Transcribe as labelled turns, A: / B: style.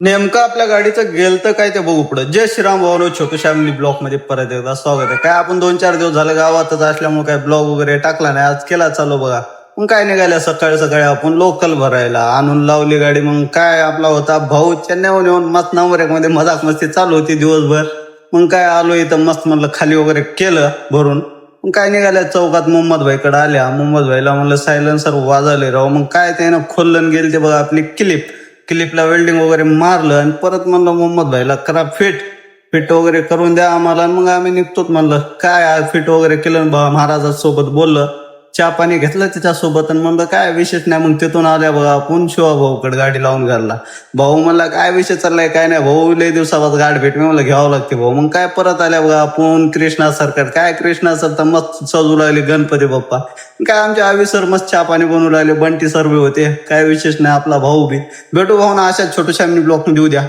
A: नेमकं आपल्या गाडीचं गेलं तर काय ते बघू पुढं. जय श्रीराम भाऊ, छोटू श्यामली ब्लॉक मध्ये परत एकदा स्वागत आहे. काय आपण 2-4 दिवस झालं गावातच असल्यामुळे काय ब्लॉग वगैरे टाकला नाही. आज केला चालू बघा. मग काय निघाल्या सकाळी सकाळी आपण लोकल भरायला आणून लावली गाडी. मग काय आपला होता भाऊ चेन्नईहून येऊन मस्त नंबर एक मध्ये मजाक मस्ती चालू होती दिवसभर. मग काय आलो इथं मस्त म्हणलं खाली वगैरे केलं भरून. मग काय निघाल्या चौकात मोहम्मद भाईकडे आल्या. मोहम्मद भाईला म्हणलं सायलेन्सर वाजवले राव. मग काय त्यानं खोललं गेली ते बघा आपली क्लिपला वेल्डिंग वगैरे मारलं आणि परत म्हणलं मोहम्मद भाईला करा फिट वगैरे करून द्या आम्हाला. मग आम्ही निघतोच म्हणलं. काय फिट वगैरे केलं महाराजासोबत बोललं, चहा पाणी घेतलं त्याच्यासोबत आणि म्हणलं काय विशेष नाही. मग तिथून आल्या बघा आपण शिवा भाऊकडे गाडी लावून घालला. भाऊ म्हणला काय विषय चाललाय काय नाही. भाऊ लय दिवसापास गाठ भेट मी म्हणलं घ्यावं लागते भाऊ. मग काय परत आल्या बघा आपण कृष्णा सरकार. काय कृष्णा सर तर मस्त सजू लागले गणपती बाप्पा. काय आमच्या आवी सर मस्त चहा पाणी बनवू लागले. बंटी सर बी होते. काय विशेष नाही. आपला भाऊ बी भेटू भाऊ ना अशा छोट्याशा ब्लॉक मध्ये उद्या.